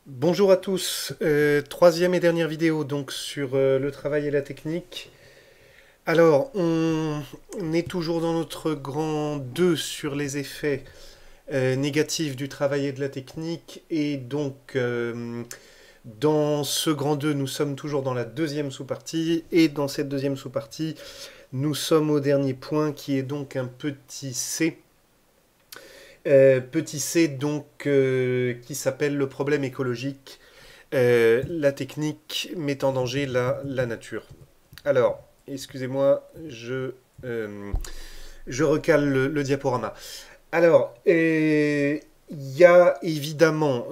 Bonjour à tous, troisième et dernière vidéo donc sur le travail et la technique. Alors, on est toujours dans notre grand 2 sur les effets négatifs du travail et de la technique. Et donc, dans ce grand 2, nous sommes toujours dans la deuxième sous-partie. Et dans cette deuxième sous-partie, nous sommes au dernier point qui est donc un petit c. Petit c donc qui s'appelle le problème écologique. La technique met en danger la nature. Alors, excusez-moi, je recale le diaporama. Alors, il y a évidemment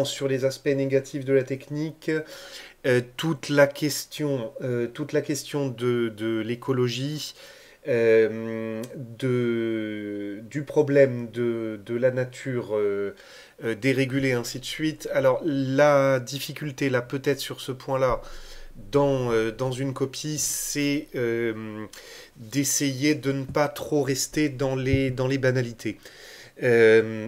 sur les aspects négatifs de la technique, toute la question de l'écologie, du problème de la nature dérégulée, ainsi de suite. Alors, la difficulté, là, peut-être sur ce point-là, dans une copie, c'est d'essayer de ne pas trop rester dans les banalités. Euh,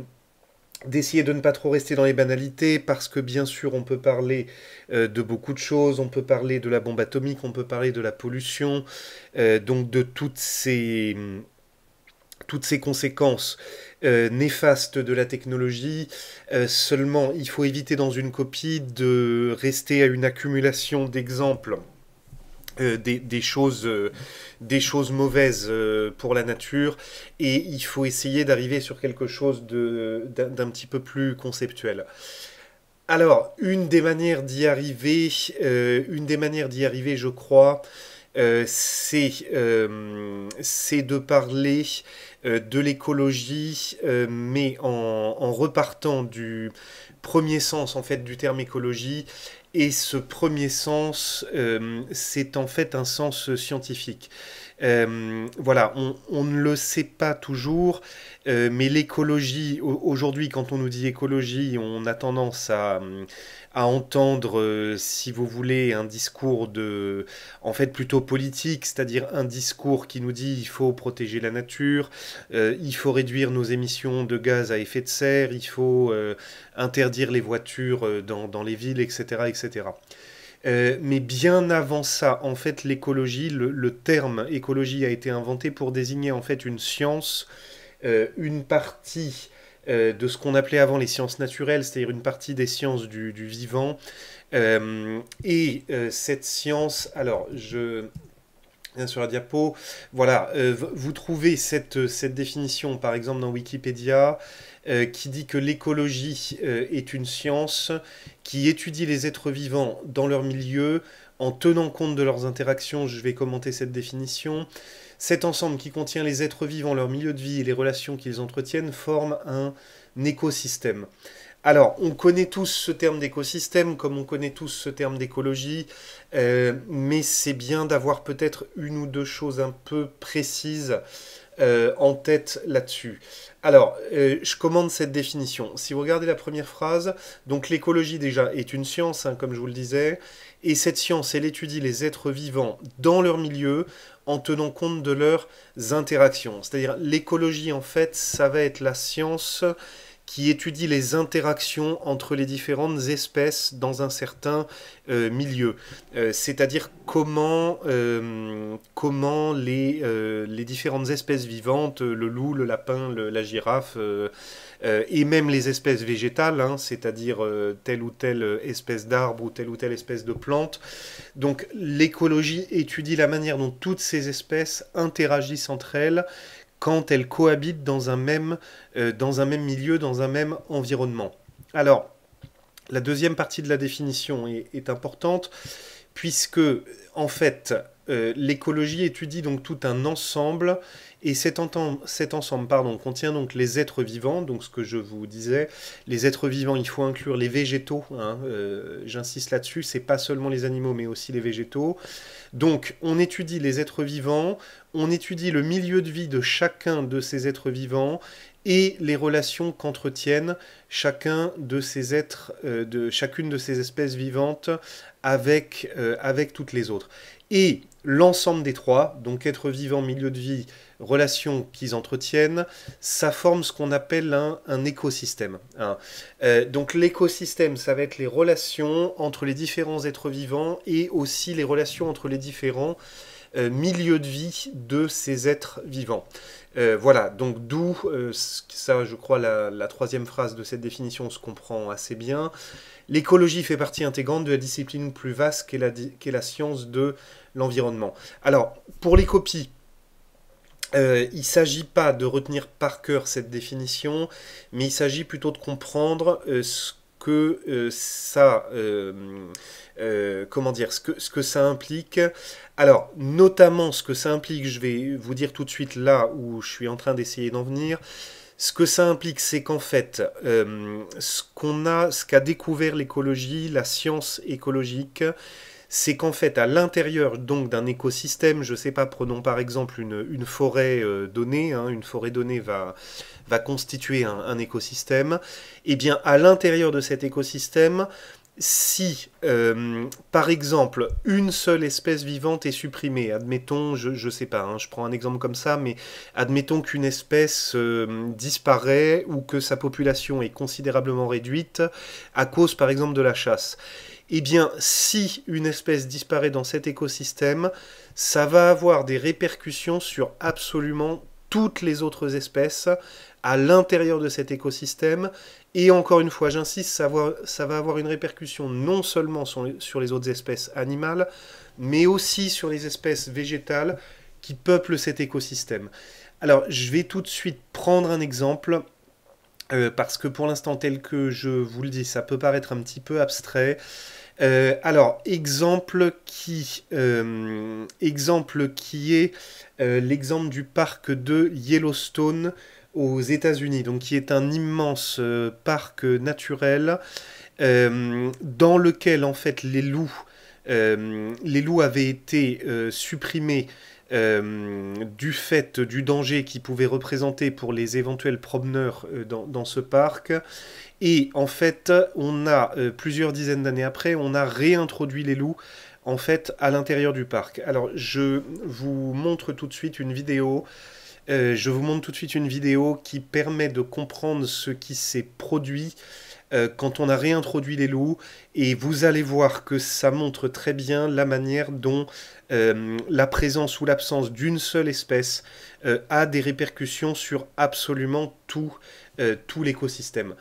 D'essayer de ne pas trop rester dans les banalités parce que bien sûr on peut parler de beaucoup de choses, on peut parler de la bombe atomique, on peut parler de la pollution, donc de toutes ces conséquences néfastes de la technologie. Seulement il faut éviter dans une copie de rester à une accumulation d'exemples des choses mauvaises pour la nature, et il faut essayer d'arriver sur quelque chose d'un petit peu plus conceptuel. Alors, une des manières d'y arriver, je crois, c'est de parler de l'écologie, mais en repartant du premier sens en fait du terme écologie. Et ce premier sens, c'est en fait un sens scientifique. Voilà, on ne le sait pas toujours, mais l'écologie, aujourd'hui, quand on nous dit écologie, on a tendance à entendre, si vous voulez, un discours en fait, plutôt politique, c'est-à-dire un discours qui nous dit il faut protéger la nature, il faut réduire nos émissions de gaz à effet de serre, il faut interdire les voitures dans les villes, etc., etc. Mais bien avant ça, en fait, l'écologie, le terme écologie a été inventé pour désigner en fait une science, une partie de ce qu'on appelait avant les sciences naturelles, c'est-à-dire une partie des sciences du vivant. Cette science, alors je viens sur la diapo, voilà, vous trouvez cette définition par exemple dans Wikipédia, qui dit que l'écologie est une science qui étudie les êtres vivants dans leur milieu en tenant compte de leurs interactions. Je vais commenter cette définition. Cet ensemble qui contient les êtres vivants, leur milieu de vie et les relations qu'ils entretiennent forme un écosystème. Alors, on connaît tous ce terme d'écosystème, comme on connaît tous ce terme d'écologie, mais c'est bien d'avoir peut-être une ou deux choses un peu précises en tête là-dessus. Alors, je commande cette définition. Si vous regardez la première phrase, donc l'écologie déjà est une science, hein, comme je vous le disais, et cette science, elle étudie les êtres vivants dans leur milieu en tenant compte de leurs interactions. C'est-à-dire l'écologie, en fait, ça va être la science qui étudie les interactions entre les différentes espèces dans un certain milieu. C'est-à-dire comment les différentes espèces vivantes, le loup, le lapin, la girafe, et même les espèces végétales, hein, c'est-à-dire telle ou telle espèce d'arbre ou telle espèce de plante. Donc l'écologie étudie la manière dont toutes ces espèces interagissent entre elles quand elles cohabitent dans un même milieu, dans un même environnement. Alors, la deuxième partie de la définition est importante, puisque, en fait, l'écologie étudie donc tout un ensemble, et cet ensemble contient donc les êtres vivants, donc ce que je vous disais, les êtres vivants, il faut inclure les végétaux, hein, j'insiste là-dessus, c'est pas seulement les animaux, mais aussi les végétaux. Donc, on étudie les êtres vivants, on étudie le milieu de vie de chacun de ces êtres vivants, et les relations qu'entretiennent chacun de ces êtres, chacune de ces espèces vivantes avec toutes les autres. Et l'ensemble des trois, donc être vivant, milieu de vie, relations qu'ils entretiennent, ça forme ce qu'on appelle un écosystème. Hein. Donc l'écosystème, ça va être les relations entre les différents êtres vivants et aussi les relations entre les différents milieux de vie de ces êtres vivants. Voilà, donc d'où, ça je crois la troisième phrase de cette définition se comprend assez bien. L'écologie fait partie intégrante de la discipline plus vaste qu'est la science de l'environnement. Alors, pour les copies, il ne s'agit pas de retenir par cœur cette définition, mais il s'agit plutôt de comprendre ce que ça... ce que ça implique. Alors, notamment ce que ça implique, je vais vous dire tout de suite là où je suis en train d'essayer d'en venir. Ce que ça implique, c'est qu'en fait, ce qu'a découvert l'écologie, la science écologique, c'est qu'en fait, à l'intérieur donc d'un écosystème, je ne sais pas, prenons par exemple une forêt donnée, hein, une forêt donnée va constituer un écosystème, et bien à l'intérieur de cet écosystème, si, par exemple, une seule espèce vivante est supprimée, admettons, je sais pas, hein, je prends un exemple comme ça, mais admettons qu'une espèce disparaît ou que sa population est considérablement réduite à cause, par exemple, de la chasse. Eh bien, si une espèce disparaît dans cet écosystème, ça va avoir des répercussions sur absolument toutes les autres espèces à l'intérieur de cet écosystème. Et encore une fois, j'insiste, ça va avoir une répercussion non seulement sur les autres espèces animales, mais aussi sur les espèces végétales qui peuplent cet écosystème. Alors, je vais tout de suite prendre un exemple, parce que pour l'instant, tel que je vous le dis, ça peut paraître un petit peu abstrait. Alors, exemple qui est l'exemple du parc de Yellowstone aux États-Unis, donc qui est un immense parc naturel dans lequel en fait les loups avaient été supprimés du fait du danger qu'ils pouvaient représenter pour les éventuels promeneurs dans ce parc. Et en fait, on a plusieurs dizaines d'années après, on a réintroduit les loups en fait à l'intérieur du parc. Alors, je vous montre tout de suite une vidéo. Qui permet de comprendre ce qui s'est produit quand on a réintroduit les loups, et vous allez voir que ça montre très bien la manière dont la présence ou l'absence d'une seule espèce a des répercussions sur absolument tout l'écosystème.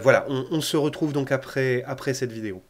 Voilà, on se retrouve donc après cette vidéo.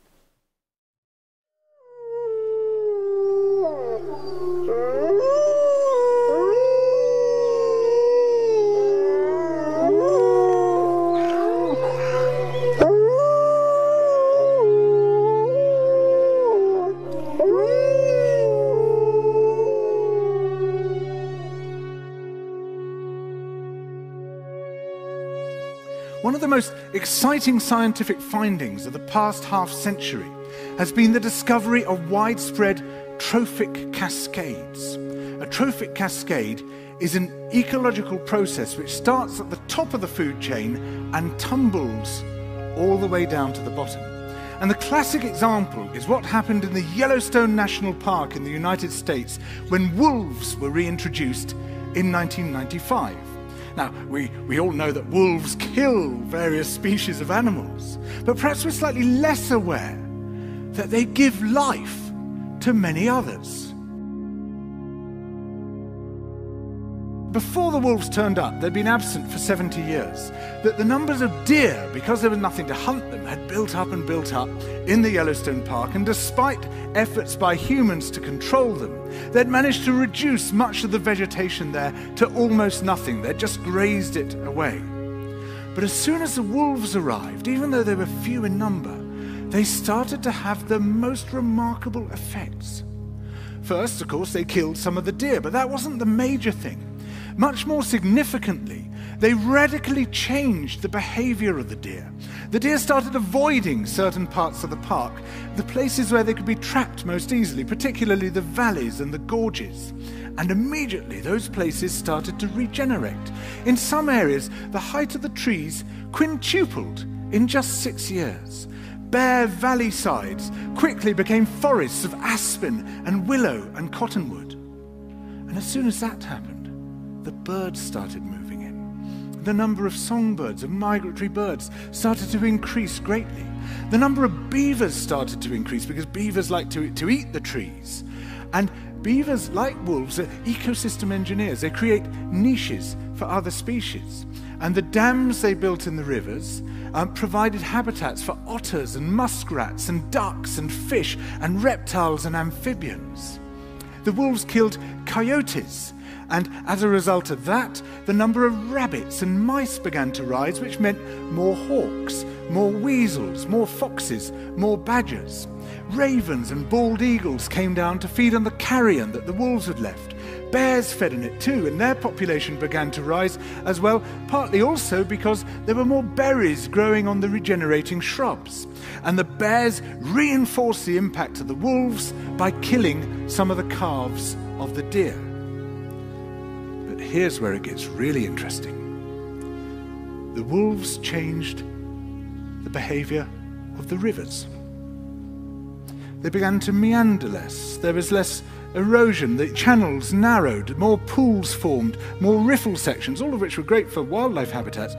One of the most exciting scientific findings of the past half-century has been the discovery of widespread trophic cascades. A trophic cascade is an ecological process which starts at the top of the food chain and tumbles all the way down to the bottom. And the classic example is what happened in the Yellowstone National Park in the United States when wolves were reintroduced in 1995. Now, we all know that wolves kill various species of animals, but perhaps we're slightly less aware that they give life to many others. Before the wolves turned up, they'd been absent for 70 years. That the numbers of deer, because there was nothing to hunt them, had built up and built up in the Yellowstone Park, and despite efforts by humans to control them, they'd managed to reduce much of the vegetation there to almost nothing. They'd just grazed it away. But as soon as the wolves arrived, even though they were few in number, they started to have the most remarkable effects. First, of course, they killed some of the deer, but that wasn't the major thing. Much more significantly, they radically changed the behavior of the deer. The deer started avoiding certain parts of the park, the places where they could be trapped most easily, particularly the valleys and the gorges. And immediately those places started to regenerate. In some areas, the height of the trees quintupled in just 6 years. Bare valley sides quickly became forests of aspen and willow and cottonwood. And as soon as that happened, the birds started moving in. The number of songbirds and migratory birds started to increase greatly. The number of beavers started to increase because beavers like to eat the trees. And beavers, like wolves, are ecosystem engineers. They create niches for other species. And the dams they built in the rivers provided habitats for otters and muskrats and ducks and fish and reptiles and amphibians. The wolves killed coyotes, and as a result of that, the number of rabbits and mice began to rise, which meant more hawks, more weasels, more foxes, more badgers. Ravens and bald eagles came down to feed on the carrion that the wolves had left. Bears fed on it too, and their population began to rise as well, partly also because there were more berries growing on the regenerating shrubs. And the bears reinforced the impact of the wolves by killing some of the calves of the deer. But here's where it gets really interesting. The wolves changed the behavior of the rivers. They began to meander less. There was less erosion. The channels narrowed, more pools formed, more riffle sections, all of which were great for wildlife habitats.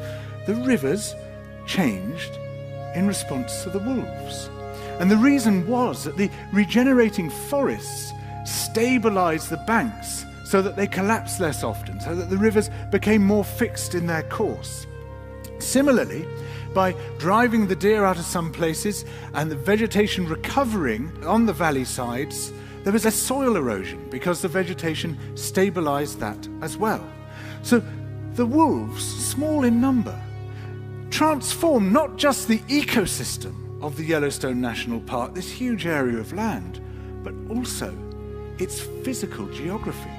The rivers changed in response to the wolves. And the reason was that the regenerating forests stabilized the banks so that they collapsed less often, so that the rivers became more fixed in their course. Similarly, by driving the deer out of some places and the vegetation recovering on the valley sides, there was less soil erosion because the vegetation stabilized that as well. So the wolves, small in number, transformed not just the ecosystem of the Yellowstone National Park, this huge area of land, but also its physical geography.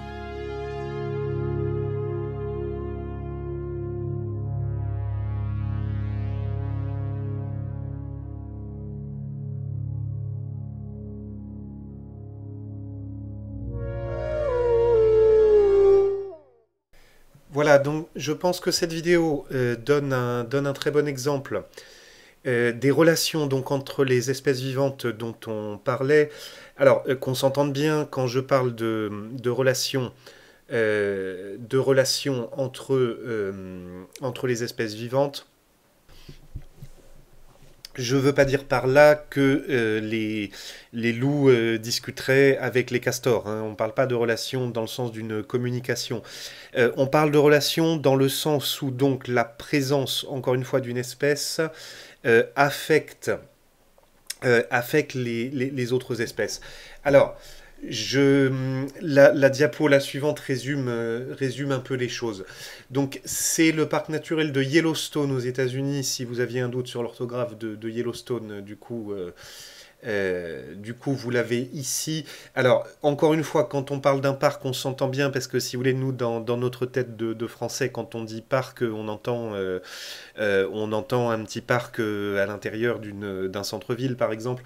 Voilà, donc je pense que cette vidéo donne un très bon exemple des relations donc, entre les espèces vivantes dont on parlait. Alors, qu'on s'entende bien, quand je parle de relations entre les espèces vivantes, je ne veux pas dire par là que les loups discuteraient avec les castors, hein. On ne parle pas de relation dans le sens d'une communication. On parle de relation dans le sens où donc la présence, encore une fois, d'une espèce affecte les autres espèces. Alors, la diapo la suivante résume un peu les choses. Donc c'est le parc naturel de Yellowstone aux États-Unis. Si vous aviez un doute sur l'orthographe de Yellowstone, du coup vous l'avez ici. Alors, encore une fois, quand on parle d'un parc, on s'entend bien, parce que si vous voulez, nous, dans notre tête de Français, quand on dit parc, on entend un petit parc à l'intérieur d'un centre-ville, par exemple.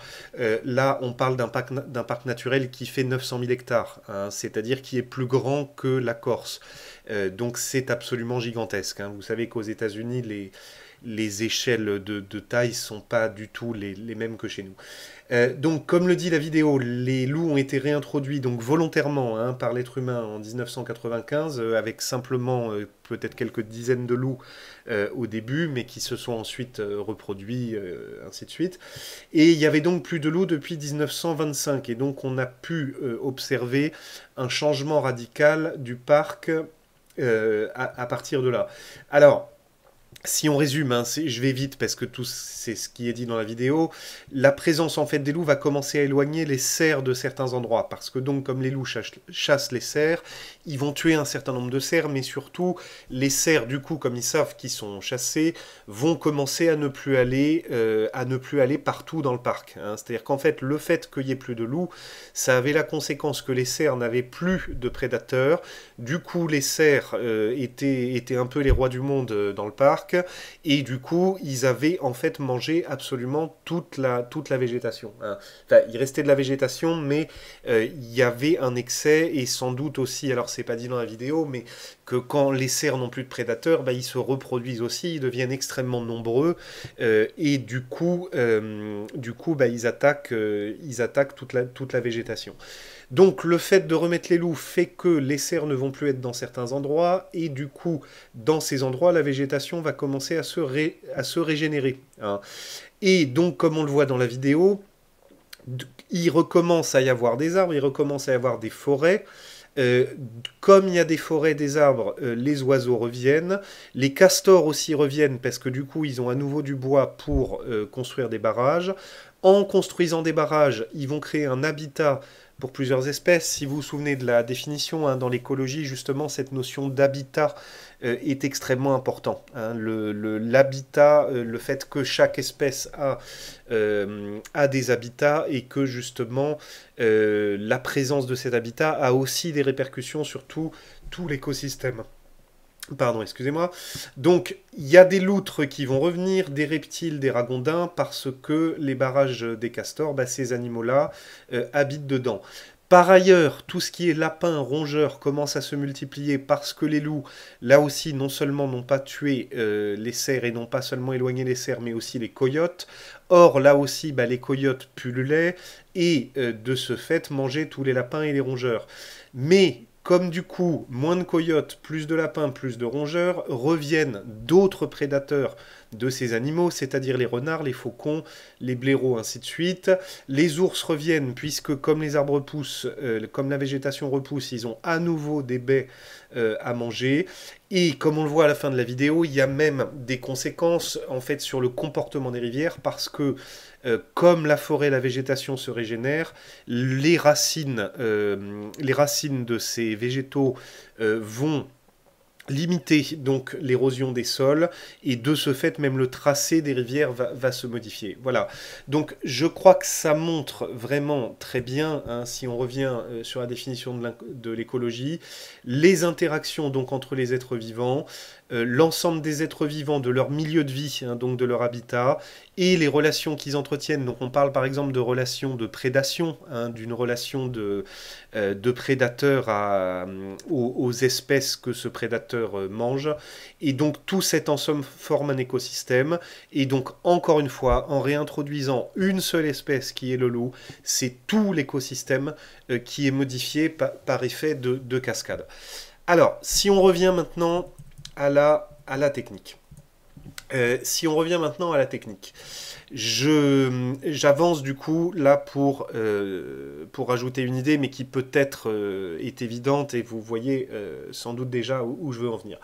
Là, on parle d'un parc naturel qui fait 900 000 hectares, hein, c'est-à-dire qui est plus grand que la Corse. Donc, c'est absolument gigantesque, hein. Vous savez qu'aux États-Unis, les échelles de taille ne sont pas du tout les mêmes que chez nous. Donc, comme le dit la vidéo, les loups ont été réintroduits donc volontairement, hein, par l'être humain en 1995, avec simplement peut-être quelques dizaines de loups au début, mais qui se sont ensuite reproduits, ainsi de suite. Et il y avait donc plus de loups depuis 1925, et donc on a pu observer un changement radical du parc à partir de là. Alors, Si on résume, hein, je vais vite parce que tout c'est ce qui est dit dans la vidéo, la présence en fait des loups va commencer à éloigner les cerfs de certains endroits, parce que donc comme les loups chassent les cerfs, ils vont tuer un certain nombre de cerfs, mais surtout les cerfs du coup comme ils savent qu'ils sont chassés, vont commencer à ne plus aller partout dans le parc, hein. C'est-à-dire qu'en fait le fait qu'il y ait plus de loups, ça avait la conséquence que les cerfs n'avaient plus de prédateurs, du coup les cerfs étaient un peu les rois du monde dans le parc. Et du coup, ils avaient en fait mangé absolument toute la végétation, hein. Enfin, il restait de la végétation, mais il y avait un excès, et sans doute aussi, alors c'est pas dit dans la vidéo, mais que quand les cerfs n'ont plus de prédateurs, bah, ils se reproduisent aussi, ils deviennent extrêmement nombreux, et du coup bah, ils attaquent toute la végétation. Donc le fait de remettre les loups fait que les cerfs ne vont plus être dans certains endroits, et du coup, dans ces endroits, la végétation va commencer à se régénérer, hein. Et donc, comme on le voit dans la vidéo, il recommence à y avoir des arbres, il recommence à y avoir des forêts. Euh, Comme il y a des forêts, des arbres, les oiseaux reviennent, les castors aussi reviennent parce que du coup ils ont à nouveau du bois pour construire des barrages. En construisant des barrages, ils vont créer un habitat pour plusieurs espèces. Si vous vous souvenez de la définition, hein, dans l'écologie, justement, cette notion d'habitat est extrêmement important, hein. L'habitat, le fait que chaque espèce a des habitats, et que justement la présence de cet habitat a aussi des répercussions sur tout l'écosystème. Pardon, excusez-moi. Donc, il y a des loutres qui vont revenir, des reptiles, des ragondins, parce que les barrages des castors, bah, ces animaux-là habitent dedans. Par ailleurs, tout ce qui est lapin, rongeur commence à se multiplier parce que les loups, là aussi, non seulement n'ont pas tué les cerfs et n'ont pas seulement éloigné les cerfs, mais aussi les coyotes. Or, là aussi, bah, les coyotes pullulaient et de ce fait mangeaient tous les lapins et les rongeurs. Mais comme du coup, moins de coyotes, plus de lapins, plus de rongeurs, reviennent d'autres prédateurs de ces animaux, c'est-à-dire les renards, les faucons, les blaireaux, ainsi de suite. Les ours reviennent, puisque comme les arbres poussent, comme la végétation repousse, ils ont à nouveau des baies à manger. Et comme on le voit à la fin de la vidéo, il y a même des conséquences en fait sur le comportement des rivières, parce que comme la forêt, la végétation se régénère, les racines de ces végétaux vont limiter donc l'érosion des sols, et de ce fait même le tracé des rivières va se modifier. Voilà, donc je crois que ça montre vraiment très bien, hein, si on revient sur la définition de l'écologie, les interactions donc entre les êtres vivants, l'ensemble des êtres vivants, de leur milieu de vie, hein, donc de leur habitat, et les relations qu'ils entretiennent. Donc on parle par exemple de relations de prédation, hein, d'une relation de prédateur aux espèces que ce prédateur mange. Et donc tout cet ensemble forme un écosystème. Et donc encore une fois, en réintroduisant une seule espèce qui est le loup, c'est tout l'écosystème qui est modifié par effet de cascade. Alors, si on revient maintenant à la technique. Si on revient maintenant à la technique, j'avance du coup là pour rajouter une idée, mais qui peut-être est évidente, et vous voyez sans doute déjà où je veux en venir.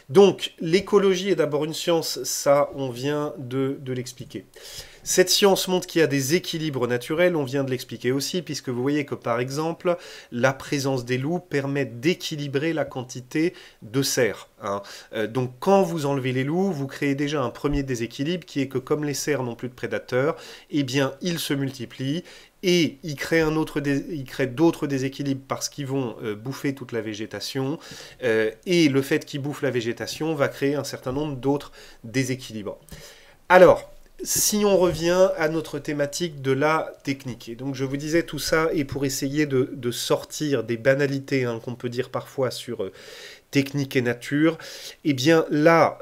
Donc, l'écologie est d'abord une science, ça on vient de l'expliquer. Cette science montre qu'il y a des équilibres naturels, on vient de l'expliquer aussi, puisque vous voyez que par exemple, la présence des loups permet d'équilibrer la quantité de cerfs, hein. Donc quand vous enlevez les loups, vous créez déjà un premier déséquilibre, qui est que comme les cerfs n'ont plus de prédateurs, eh bien ils se multiplient, et ils créent d'autres déséquilibres parce qu'ils vont bouffer toute la végétation, et le fait qu'ils bouffent la végétation va créer un certain nombre d'autres déséquilibres. Alors, si on revient à notre thématique de la technique, et donc je vous disais tout ça, et pour essayer de sortir des banalités, hein, qu'on peut dire parfois sur technique et nature, eh bien là,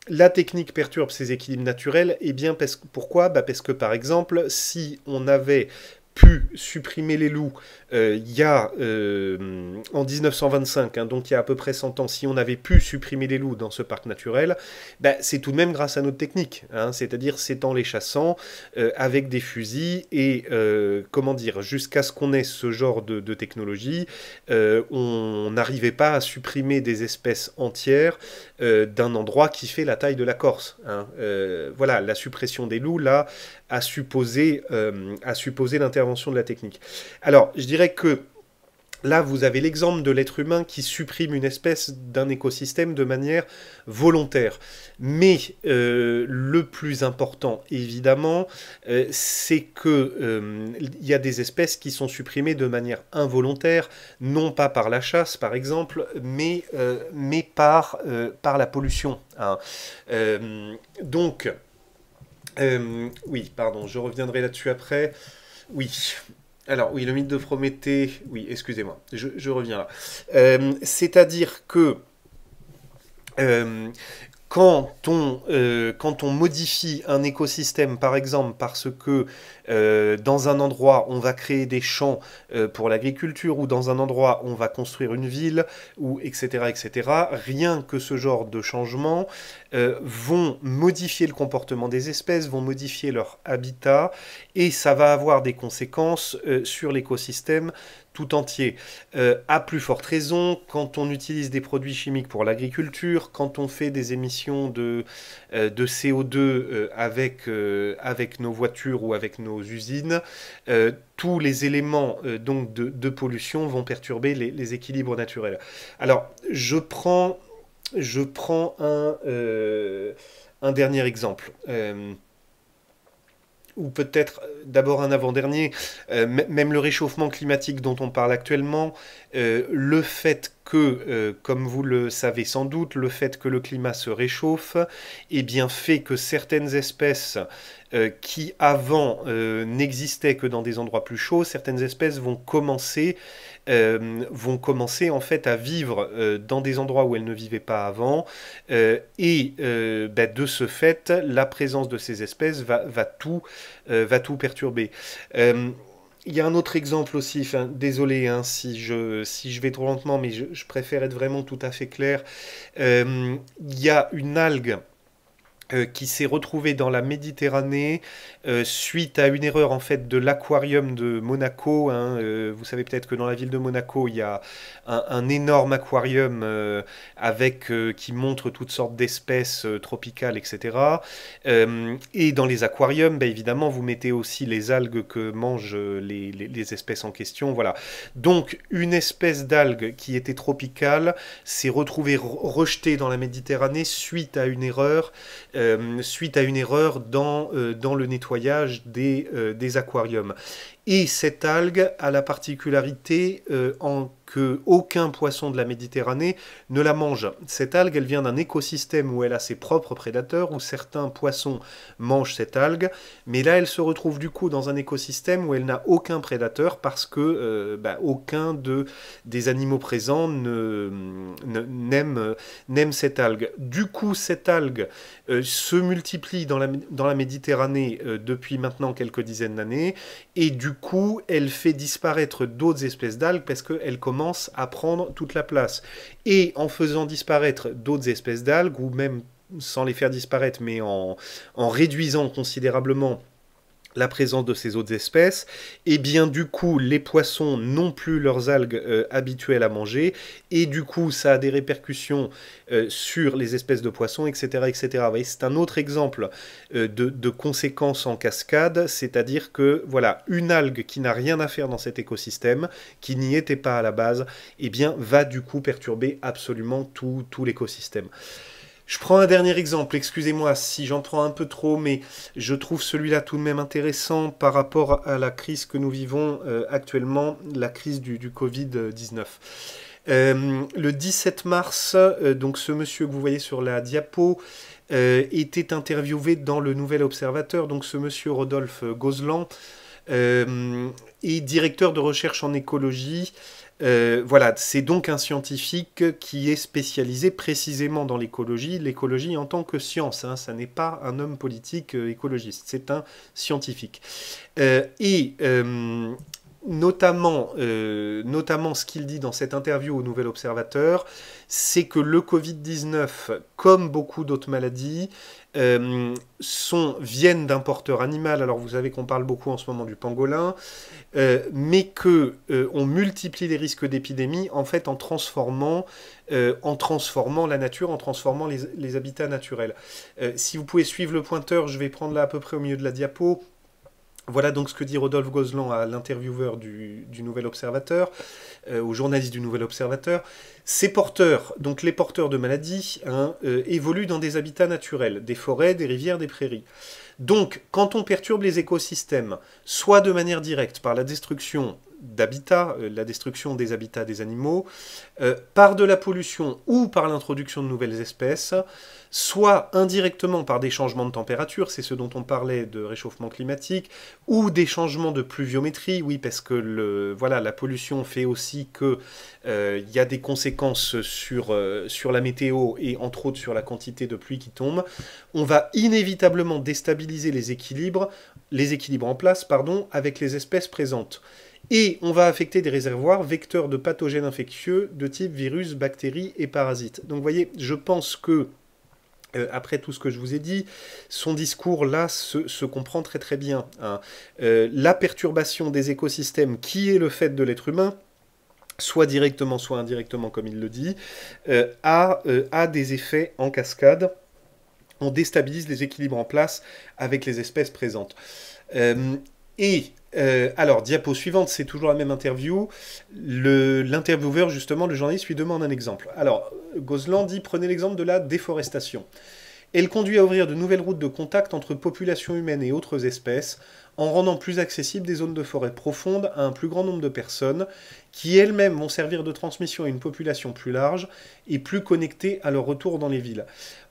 la technique perturbe ces équilibres naturels, et bien pourquoi ? Parce que par exemple, si on avait pu supprimer les loups il y a en 1925, hein, donc il y a à peu près 100 ans, si on avait pu supprimer les loups dans ce parc naturel, ben, c'est tout de même grâce à notre technique, hein, c'est-à-dire c'est en les chassant avec des fusils et comment dire, jusqu'à ce qu'on ait ce genre de technologie, on n'arrivait pas à supprimer des espèces entières d'un endroit qui fait la taille de la Corse, hein. Voilà, la suppression des loups là a supposé l'intervention de la technique. Alors, je dirais que là, vous avez l'exemple de l'être humain qui supprime une espèce d'un écosystème de manière volontaire. Mais le plus important, évidemment, c'est qu'il y a des espèces qui sont supprimées de manière involontaire, non pas par la chasse, par exemple, mais par la pollution, hein. Donc, oui, pardon, je reviendrai là-dessus après. Oui. Alors, oui, le mythe de Prométhée, oui, excusez-moi, je reviens là. C'est-à-dire que euh, quand on modifie un écosystème, par exemple, parce que dans un endroit, on va créer des champs pour l'agriculture, ou dans un endroit, on va construire une ville, ou etc., etc., rien que ce genre de changements vont modifier le comportement des espèces, vont modifier leur habitat, et ça va avoir des conséquences sur l'écosystème tout entier. À plus forte raison, quand on utilise des produits chimiques pour l'agriculture, quand on fait des émissions de CO2 avec nos voitures ou avec nos usines, tous les éléments donc de pollution vont perturber les équilibres naturels. Alors, je prends un dernier exemple. Ou peut-être d'abord un avant-dernier, même le réchauffement climatique dont on parle actuellement, le fait que, comme vous le savez sans doute, le fait que le climat se réchauffe, eh bien fait que certaines espèces qui avant n'existaient que dans des endroits plus chauds, certaines espèces vont commencer en fait à vivre dans des endroits où elles ne vivaient pas avant, de ce fait, la présence de ces espèces va tout perturber. Il y a un autre exemple aussi, enfin, désolé hein, si je vais trop lentement, mais je préfère être vraiment tout à fait clair. Il y a une algue qui s'est retrouvée dans la Méditerranée suite à une erreur en fait de l'aquarium de Monaco, hein. Vous savez peut-être que dans la ville de Monaco, il y a un énorme aquarium qui montre toutes sortes d'espèces tropicales, etc. Et dans les aquariums, bah, évidemment, vous mettez aussi les algues que mangent les espèces en question. Voilà. Donc, une espèce d'algue qui était tropicale s'est retrouvée rejetée dans la Méditerranée suite à une erreur dans le nettoyage des aquariums. Et cette algue a la particularité que aucun poisson de la Méditerranée ne la mange. Cette algue, elle vient d'un écosystème où elle a ses propres prédateurs, où certains poissons mangent cette algue, mais là, elle se retrouve du coup dans un écosystème où elle n'a aucun prédateur parce que aucun des animaux présents n'aime cette algue. Du coup, cette algue se multiplie dans la Méditerranée depuis maintenant quelques dizaines d'années, et du coup, elle fait disparaître d'autres espèces d'algues parce qu'elle commence à prendre toute la place. Et en faisant disparaître d'autres espèces d'algues, ou même sans les faire disparaître, mais en réduisant considérablement la présence de ces autres espèces, et bien du coup les poissons n'ont plus leurs algues habituelles à manger, et du coup ça a des répercussions sur les espèces de poissons, etc. etc. Vous voyez, c'est un autre exemple de conséquences en cascade, c'est-à-dire que voilà, une algue qui n'a rien à faire dans cet écosystème, qui n'y était pas à la base, eh bien va du coup perturber absolument tout l'écosystème. Je prends un dernier exemple, excusez-moi si j'en prends un peu trop, mais je trouve celui-là tout de même intéressant par rapport à la crise que nous vivons actuellement, la crise du Covid-19. Le 17 mars, donc ce monsieur que vous voyez sur la diapo était interviewé dans le Nouvel Observateur, donc ce monsieur Rodolphe Gozlan est directeur de recherche en écologie Voilà, c'est donc un scientifique qui est spécialisé précisément dans l'écologie en tant que science, hein, ça n'est pas un homme politique écologiste, c'est un scientifique. Notamment ce qu'il dit dans cette interview au Nouvel Observateur, c'est que le Covid-19, comme beaucoup d'autres maladies, viennent d'un porteur animal. Alors vous savez qu'on parle beaucoup en ce moment du pangolin, mais que on multiplie les risques d'épidémie en fait en transformant la nature, en transformant les habitats naturels. Si vous pouvez suivre le pointeur, je vais prendre là à peu près au milieu de la diapo. Voilà donc ce que dit Rodolphe Gozlan à l'intervieweur du Nouvel Observateur, au journaliste du Nouvel Observateur. Ces porteurs, donc les porteurs de maladies, hein, évoluent dans des habitats naturels, des forêts, des rivières, des prairies. Donc, quand on perturbe les écosystèmes, soit de manière directe par la destruction d'habitats, la destruction des habitats des animaux, par de la pollution ou par l'introduction de nouvelles espèces, soit indirectement par des changements de température, c'est ce dont on parlait de réchauffement climatique, ou des changements de pluviométrie, oui, parce que la pollution fait aussi que y a des conséquences sur la météo et entre autres sur la quantité de pluie qui tombe. On va inévitablement déstabiliser les équilibres en place, avec les espèces présentes. Et on va affecter des réservoirs vecteurs de pathogènes infectieux de type virus, bactéries et parasites. Donc vous voyez, je pense que, après tout ce que je vous ai dit, son discours là se comprend très très bien, hein. La perturbation des écosystèmes qui est le fait de l'être humain, soit directement, soit indirectement comme il le dit, a des effets en cascade. On déstabilise les équilibres en place avec les espèces présentes. Alors, diapo suivante, c'est toujours la même interview. L'intervieweur, justement, le journaliste, lui demande un exemple. Alors, Gozlan dit, prenez l'exemple de la déforestation. Elle conduit à ouvrir de nouvelles routes de contact entre populations humaines et autres espèces, en rendant plus accessibles des zones de forêt profondes à un plus grand nombre de personnes, qui elles-mêmes vont servir de transmission à une population plus large et plus connectée à leur retour dans les villes.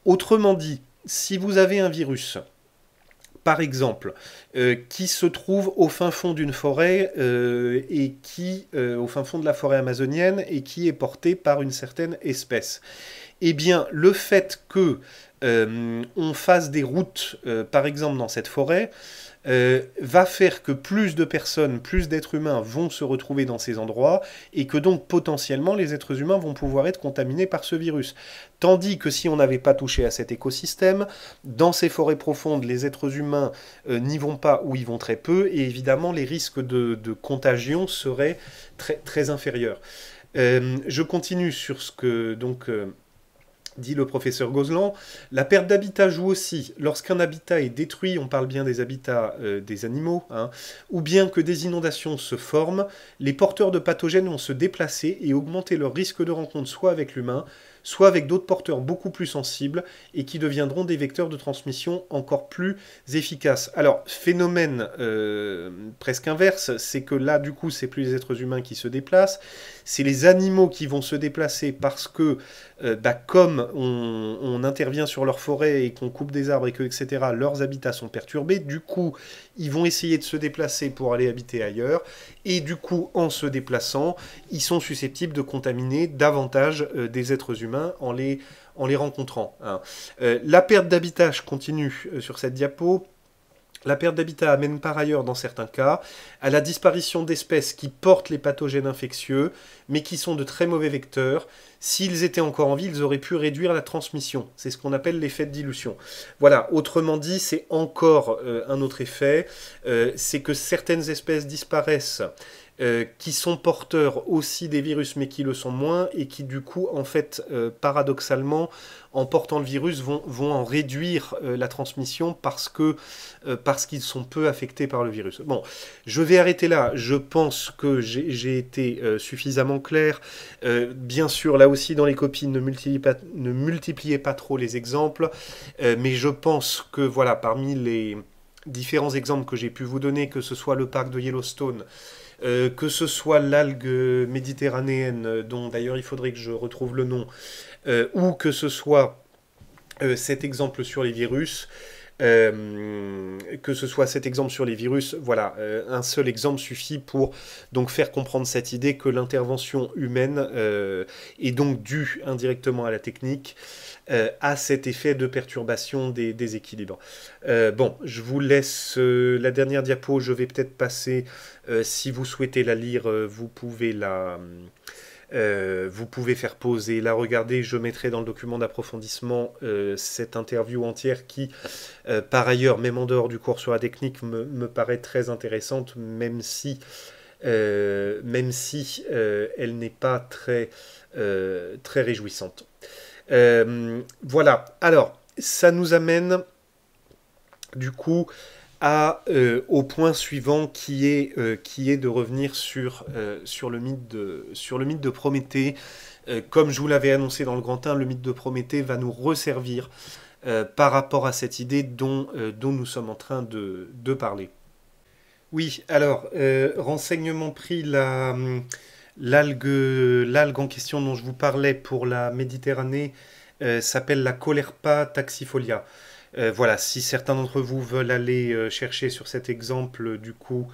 Autrement dit, si vous avez un virus, par exemple, qui se trouve au fin fond d'une forêt au fin fond de la forêt amazonienne et qui est porté par une certaine espèce. Eh bien, le fait que on fasse des routes, par exemple dans cette forêt, va faire que plus de personnes, plus d'êtres humains vont se retrouver dans ces endroits et que donc potentiellement les êtres humains vont pouvoir être contaminés par ce virus. Tandis que si on n'avait pas touché à cet écosystème, dans ces forêts profondes, les êtres humains n'y vont pas ou y vont très peu et évidemment les risques de contagion seraient très, très inférieurs. Je continue sur ce que donc dit le professeur Gozlan. La perte d'habitat joue aussi. Lorsqu'un habitat est détruit, on parle bien des habitats des animaux, hein, ou bien que des inondations se forment, les porteurs de pathogènes vont se déplacer et augmenter leur risque de rencontre soit avec l'humain, soit avec d'autres porteurs beaucoup plus sensibles et qui deviendront des vecteurs de transmission encore plus efficaces. Alors, phénomène presque inverse, c'est que là, du coup, c'est plus les êtres humains qui se déplacent, c'est les animaux qui vont se déplacer parce que, comme on intervient sur leur forêt et qu'on coupe des arbres et que, etc., leurs habitats sont perturbés, du coup, ils vont essayer de se déplacer pour aller habiter ailleurs, et du coup, en se déplaçant, ils sont susceptibles de contaminer davantage des êtres humains en les rencontrant, hein. La perte d'habitat, je continue sur cette diapo. La perte d'habitat amène par ailleurs, dans certains cas, à la disparition d'espèces qui portent les pathogènes infectieux, mais qui sont de très mauvais vecteurs. S'ils étaient encore en vie, ils auraient pu réduire la transmission. C'est ce qu'on appelle l'effet de dilution. Voilà, autrement dit, c'est encore un autre effet. C'est que certaines espèces disparaissent, qui sont porteurs aussi des virus, mais qui le sont moins, et qui du coup, en fait, paradoxalement, en portant le virus, vont en réduire la transmission parce qu'ils sont peu affectés par le virus. Bon, je vais arrêter là. Je pense que j'ai été suffisamment clair. Bien sûr, là aussi, dans les copies, ne multipliez pas trop les exemples, mais je pense que, voilà, parmi les différents exemples que j'ai pu vous donner, que ce soit le parc de Yellowstone, que ce soit l'algue méditerranéenne, dont d'ailleurs il faudrait que je retrouve le nom, ou que ce soit cet exemple sur les virus, que ce soit cet exemple sur les virus, voilà, un seul exemple suffit pour donc faire comprendre cette idée que l'intervention humaine est donc due indirectement à la technique, a cet effet de perturbation des équilibres. Bon, je vous laisse la dernière diapo, je vais peut-être passer, si vous souhaitez la lire, vous pouvez faire pause et la regarder. Je mettrai dans le document d'approfondissement cette interview entière qui, par ailleurs, même en dehors du cours sur la technique, me paraît très intéressante, même si elle n'est pas très réjouissante. Voilà, alors, ça nous amène du coup au point suivant qui est de revenir sur le mythe de Prométhée. Comme je vous l'avais annoncé dans le grand 1, le mythe de Prométhée va nous resservir par rapport à cette idée dont nous sommes en train de parler. Oui, alors, renseignement pris, l'algue en question dont je vous parlais pour la Méditerranée s'appelle la Caulerpa taxifolia. Voilà, si certains d'entre vous veulent aller chercher sur cet exemple, du coup,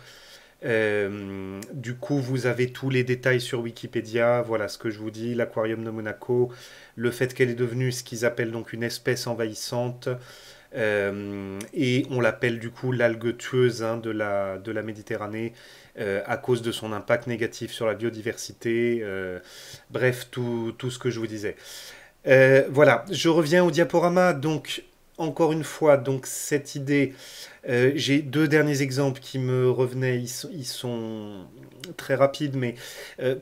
vous avez tous les détails sur Wikipédia. Voilà ce que je vous dis, l'aquarium de Monaco, le fait qu'elle est devenue ce qu'ils appellent donc une espèce envahissante, et on l'appelle du coup l'algue tueuse de la Méditerranée à cause de son impact négatif sur la biodiversité. Bref, tout ce que je vous disais. Voilà, je reviens au diaporama. Donc, encore une fois, donc cette idée, j'ai deux derniers exemples qui me revenaient, ils sont très rapides, mais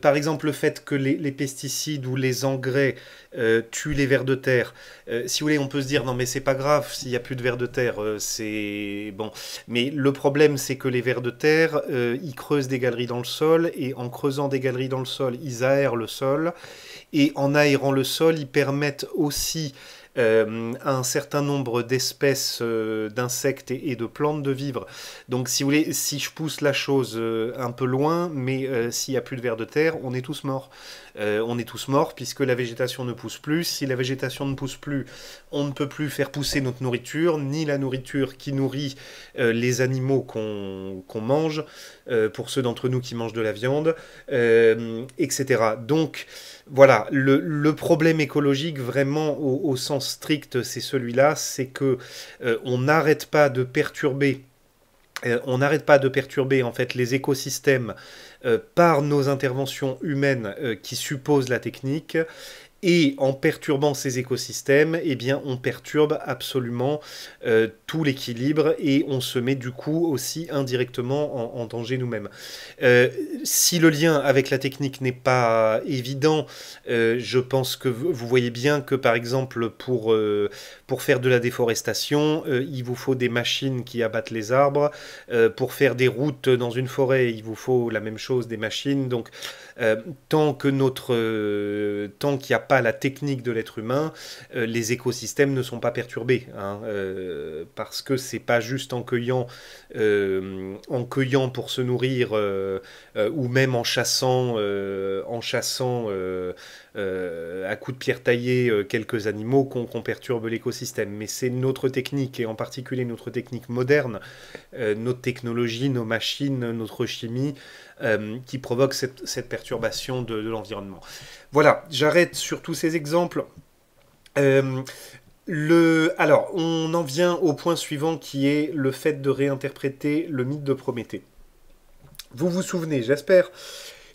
par exemple le fait que les pesticides ou les engrais tuent les vers de terre. Si vous voulez, on peut se dire non mais c'est pas grave s'il n'y a plus de vers de terre, c'est bon. Mais le problème c'est que les vers de terre, ils creusent des galeries dans le sol, et en creusant des galeries dans le sol, ils aèrent le sol, et en aérant le sol, ils permettent aussi à un certain nombre d'espèces d'insectes et de plantes de vivre. Donc si vous voulez, si je pousse la chose un peu loin, mais s'il n'y a plus de vers de terre, on est tous morts. On est tous morts puisque la végétation ne pousse plus. Si la végétation ne pousse plus, on ne peut plus faire pousser notre nourriture, ni la nourriture qui nourrit les animaux qu'on mange, pour ceux d'entre nous qui mangent de la viande, etc. Donc voilà, le problème écologique vraiment au sens strict, c'est celui-là, c'est que on n'arrête pas de perturber en fait les écosystèmes par nos interventions humaines qui supposent la technique. Et en perturbant ces écosystèmes, eh bien, on perturbe absolument tout l'équilibre, et on se met du coup aussi indirectement en danger nous-mêmes. Si le lien avec la technique n'est pas évident, je pense que vous voyez bien que par exemple pour faire de la déforestation, il vous faut des machines qui abattent les arbres. Pour faire des routes dans une forêt, il vous faut la même chose, des machines. Donc tant qu'il n'y a pas la technique de l'être humain, les écosystèmes ne sont pas perturbés, parce que c'est pas juste en cueillant pour se nourrir, ou même en chassant à coups de pierre taillée quelques animaux qu'on perturbe l'écosystème. Mais c'est notre technique, et en particulier notre technique moderne, notre technologie, nos machines, notre chimie, qui provoque cette perturbation de l'environnement. Voilà, j'arrête sur tous ces exemples. Alors, on en vient au point suivant, qui est le fait de réinterpréter le mythe de Prométhée. Vous vous souvenez, j'espère,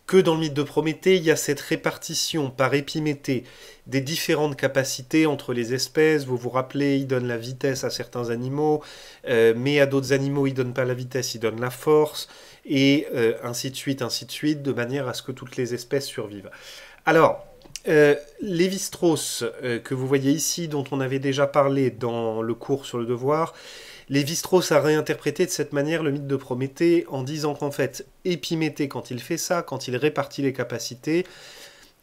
que dans le mythe de Prométhée, il y a cette répartition par Épiméthée des différentes capacités entre les espèces. Vous vous rappelez, il donne la vitesse à certains animaux, mais à d'autres animaux, il ne donne pas la vitesse, il donne la force, et ainsi de suite, de manière à ce que toutes les espèces survivent. Alors, Lévi-Strauss, que vous voyez ici, dont on avait déjà parlé dans le cours sur le devoir, Lévi-Strauss a réinterprété de cette manière le mythe de Prométhée en disant qu'en fait, Épiméthée, quand il fait ça, quand il répartit les capacités,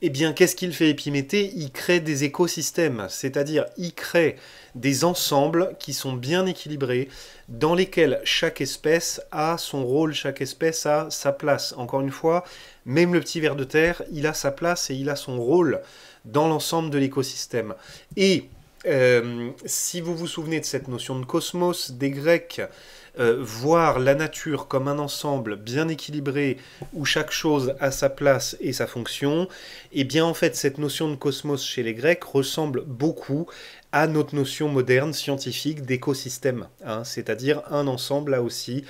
eh bien, qu'est-ce qu'il fait Épiméthée ? Il crée des écosystèmes, c'est-à-dire il crée des ensembles qui sont bien équilibrés, dans lesquels chaque espèce a son rôle, chaque espèce a sa place. Encore une fois, même le petit ver de terre, il a sa place et il a son rôle dans l'ensemble de l'écosystème. Et si vous vous souvenez de cette notion de cosmos des Grecs, voir la nature comme un ensemble bien équilibré où chaque chose a sa place et sa fonction, et bien en fait cette notion de cosmos chez les Grecs ressemble beaucoup à notre notion moderne scientifique d'écosystème, hein, c'est-à-dire un ensemble là aussi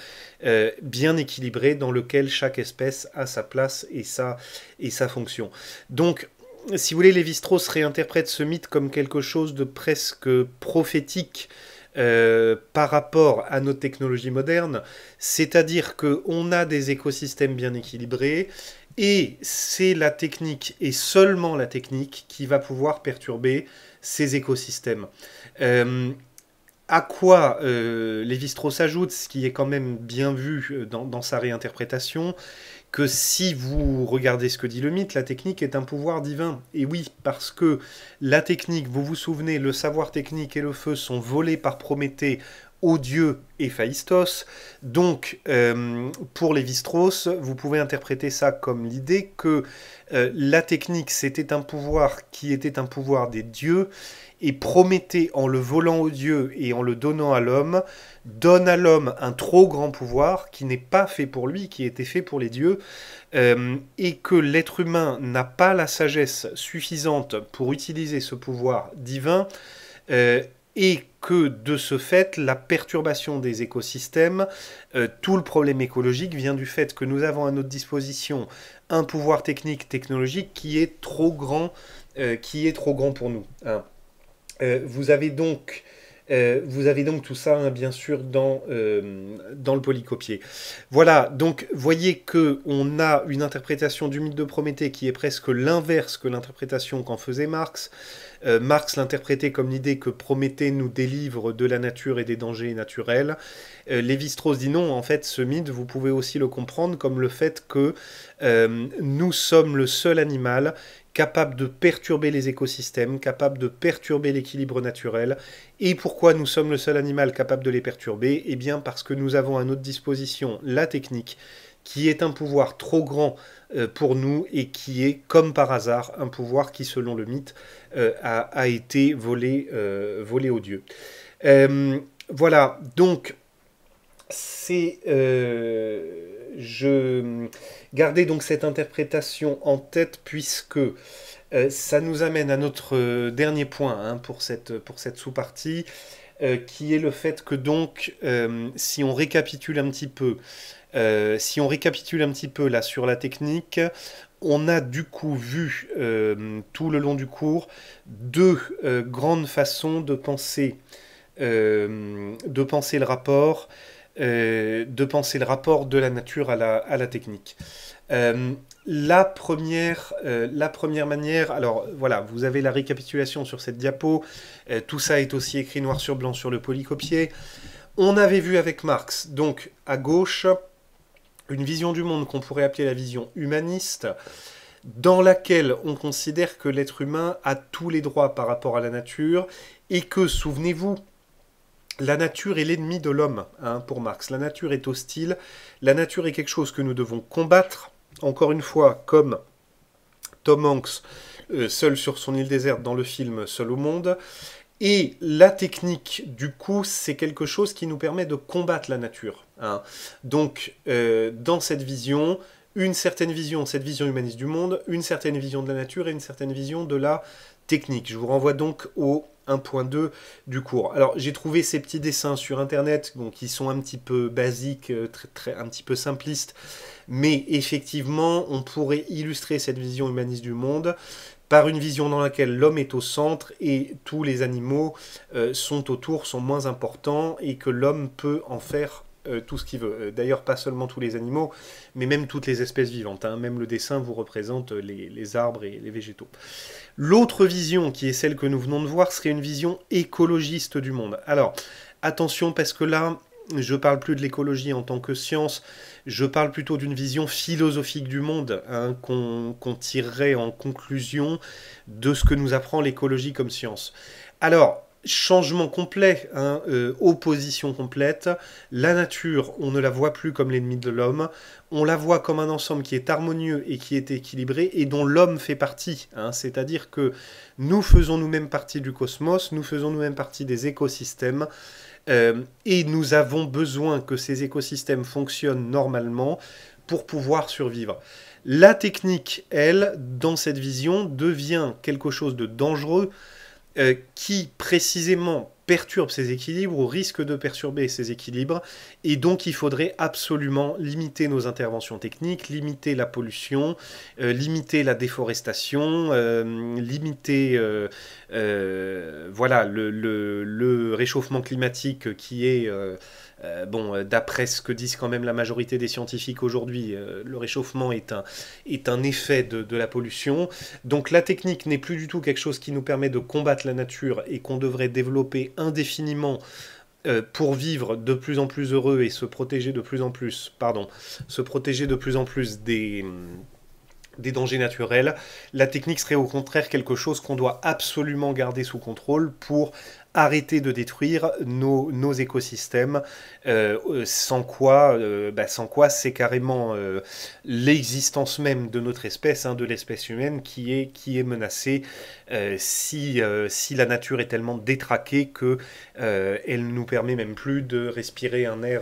bien équilibré dans lequel chaque espèce a sa place et sa fonction. Donc si vous voulez, Lévi-Strauss réinterprète ce mythe comme quelque chose de presque prophétique par rapport à nos technologies modernes, c'est-à-dire qu'on a des écosystèmes bien équilibrés, et c'est la technique, et seulement la technique, qui va pouvoir perturber ces écosystèmes. À quoi Lévi-Strauss ajoute, ce qui est quand même bien vu dans sa réinterprétation, que si vous regardez ce que dit le mythe, la technique est un pouvoir divin. Et oui, parce que la technique, vous vous souvenez, le savoir technique et le feu sont volés par Prométhée aux dieux Héphaïstos. Donc, pour Lévi-Strauss, vous pouvez interpréter ça comme l'idée que la technique, c'était un pouvoir qui était un pouvoir des dieux, et Prométhée, en le volant aux dieux et en le donnant à l'homme, donne à l'homme un trop grand pouvoir qui n'est pas fait pour lui, qui était fait pour les dieux, et que l'être humain n'a pas la sagesse suffisante pour utiliser ce pouvoir divin, et que de ce fait, la perturbation des écosystèmes, tout le problème écologique vient du fait que nous avons à notre disposition un pouvoir technique, technologique qui est trop grand pour nous, hein. Vous avez donc tout ça, hein, bien sûr, dans le polycopier. Voilà, donc voyez qu'on a une interprétation du mythe de Prométhée qui est presque l'inverse que l'interprétation qu'en faisait Marx. Marx l'interprétait comme l'idée que Prométhée nous délivre de la nature et des dangers naturels. Lévi-Strauss dit non, en fait, ce mythe, vous pouvez aussi le comprendre comme le fait que nous sommes le seul animal capable de perturber les écosystèmes, capable de perturber l'équilibre naturel. Et pourquoi nous sommes le seul animal capable de les perturber? Eh bien parce que nous avons à notre disposition la technique, qui est un pouvoir trop grand pour nous et qui est, comme par hasard, un pouvoir qui, selon le mythe, a été volé aux dieux. Voilà, donc, je gardais donc cette interprétation en tête puisque ça nous amène à notre dernier point, hein, pour cette sous-partie, qui est le fait que donc, si on récapitule un petit peu là sur la technique, on a du coup vu tout le long du cours deux grandes façons de penser le rapport. De penser le rapport de la nature à la technique. La première manière, alors voilà, vous avez la récapitulation sur cette diapo, tout ça est aussi écrit noir sur blanc sur le polycopier. On avait vu avec Marx, donc à gauche, une vision du monde qu'on pourrait appeler la vision humaniste, dans laquelle on considère que l'être humain a tous les droits par rapport à la nature, et que, souvenez-vous, la nature est l'ennemi de l'homme, hein, pour Marx. La nature est hostile, la nature est quelque chose que nous devons combattre, encore une fois, comme Tom Hanks, seul sur son île déserte dans le film Seul au monde. Et la technique, du coup, c'est quelque chose qui nous permet de combattre la nature, hein. Donc, dans cette vision, cette vision humaniste du monde, une certaine vision de la nature et une certaine vision de la technique. Je vous renvoie donc au 1.2 du cours. Alors, j'ai trouvé ces petits dessins sur Internet, bon, qui sont un petit peu basiques, un petit peu simplistes, mais effectivement, on pourrait illustrer cette vision humaniste du monde par une vision dans laquelle l'homme est au centre et tous les animaux sont autour, sont moins importants, et que l'homme peut en faire tout ce qu'il veut. D'ailleurs, pas seulement tous les animaux, mais même toutes les espèces vivantes, hein. Même le dessin vous représente les arbres et les végétaux. L'autre vision, qui est celle que nous venons de voir, serait une vision écologiste du monde. Alors, attention, parce que là, je ne parle plus de l'écologie en tant que science, je parle plutôt d'une vision philosophique du monde, hein, qu'on tirerait en conclusion de ce que nous apprend l'écologie comme science. Alors, changement complet, hein, opposition complète. La nature, on ne la voit plus comme l'ennemi de l'homme, on la voit comme un ensemble qui est harmonieux et qui est équilibré et dont l'homme fait partie. Hein. C'est-à-dire que nous faisons nous-mêmes partie du cosmos, nous faisons nous-mêmes partie des écosystèmes, et nous avons besoin que ces écosystèmes fonctionnent normalement pour pouvoir survivre. La technique, elle, dans cette vision, devient quelque chose de dangereux, qui précisément perturbe ces équilibres ou risque de perturber ces équilibres, et donc il faudrait absolument limiter nos interventions techniques, limiter la pollution, limiter la déforestation, limiter voilà, le réchauffement climatique qui est... bon, d'après ce que disent quand même la majorité des scientifiques aujourd'hui, le réchauffement est un effet de la pollution. Donc la technique n'est plus du tout quelque chose qui nous permet de combattre la nature et qu'on devrait développer indéfiniment pour vivre de plus en plus heureux et se protéger de plus en plus, des dangers naturels. La technique serait au contraire quelque chose qu'on doit absolument garder sous contrôle pour arrêter de détruire nos écosystèmes, sans quoi c'est carrément l'existence même de notre espèce, hein, de l'espèce humaine, qui est menacée si la nature est tellement détraquée que elle ne nous permet même plus de respirer un air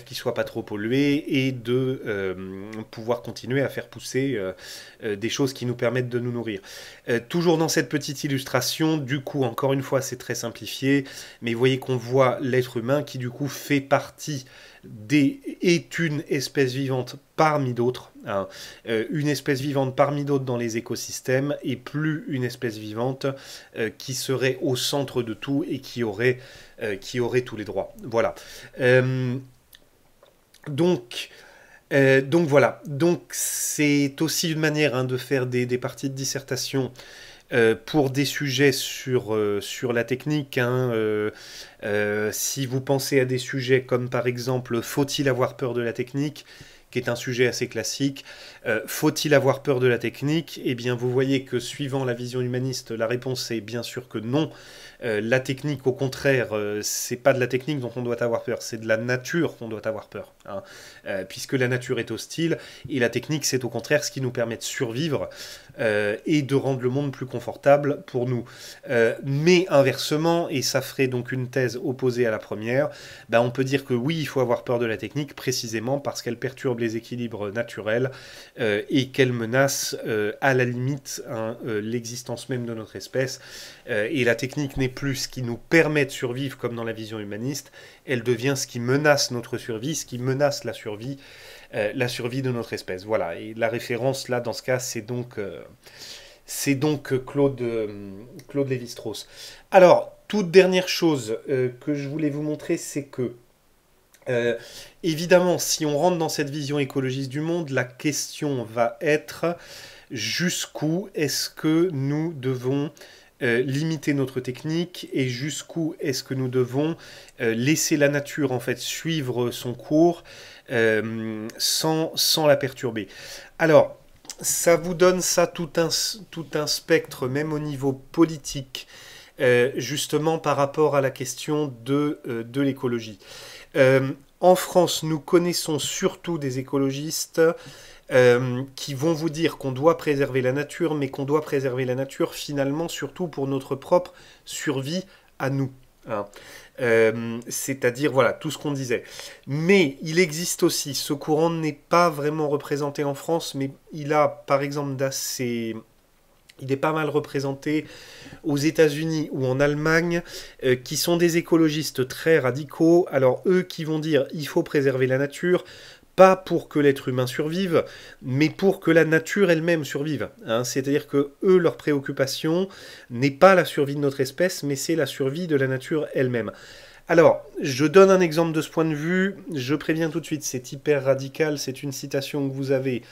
qui soit pas trop pollué et de pouvoir continuer à faire pousser des choses qui nous permettent de nous nourrir. Toujours dans cette petite illustration, du coup, encore une fois, c'est très simplifié, mais vous voyez qu'on voit l'être humain qui, du coup, fait partie est une espèce vivante parmi d'autres, hein. Une espèce vivante parmi d'autres dans les écosystèmes, et plus une espèce vivante qui serait au centre de tout et qui aurait tous les droits. Voilà. Donc voilà, donc c'est aussi une manière, hein, de faire des parties de dissertation pour des sujets sur la technique, hein, si vous pensez à des sujets comme par exemple faut-il avoir peur de la technique, qui est un sujet assez classique, faut-il avoir peur de la technique? Eh bien vous voyez que suivant la vision humaniste, la réponse est bien sûr que non. La technique, au contraire, c'est pas de la technique dont on doit avoir peur, c'est de la nature qu'on doit avoir peur, hein, puisque la nature est hostile, et la technique, c'est au contraire ce qui nous permet de survivre et de rendre le monde plus confortable pour nous. Mais inversement, et ça ferait donc une thèse opposée à la première, on peut dire que oui, il faut avoir peur de la technique, précisément parce qu'elle perturbe les équilibres naturels et qu'elle menace à la limite, hein, l'existence même de notre espèce. Et la technique n'est plus ce qui nous permet de survivre comme dans la vision humaniste, elle devient ce qui menace notre survie, ce qui menace la survie de notre espèce. Voilà, et la référence là, dans ce cas, c'est donc Claude Lévi-Strauss. Alors, toute dernière chose que je voulais vous montrer, c'est que évidemment, si on rentre dans cette vision écologiste du monde, la question va être jusqu'où est-ce que nous devons limiter notre technique et jusqu'où est-ce que nous devons laisser la nature en fait suivre son cours sans la perturber. Alors, ça vous donne ça tout un spectre, même au niveau politique, justement par rapport à la question de l'écologie. En France, nous connaissons surtout des écologistes qui vont vous dire qu'on doit préserver la nature, mais qu'on doit préserver la nature finalement surtout pour notre propre survie à nous, hein. C'est-à-dire, voilà, tout ce qu'on disait. Mais il existe aussi, ce courant n'est pas vraiment représenté en France, mais il a, par exemple, il est pas mal représenté aux États-Unis ou en Allemagne, qui sont des écologistes très radicaux. Alors, eux qui vont dire il faut préserver la nature, pas pour que l'être humain survive, mais pour que la nature elle-même survive, hein. C'est-à-dire que eux, leur préoccupation n'est pas la survie de notre espèce, mais c'est la survie de la nature elle-même. Alors, je donne un exemple de ce point de vue, je préviens tout de suite, c'est hyper radical, c'est une citation que vous avez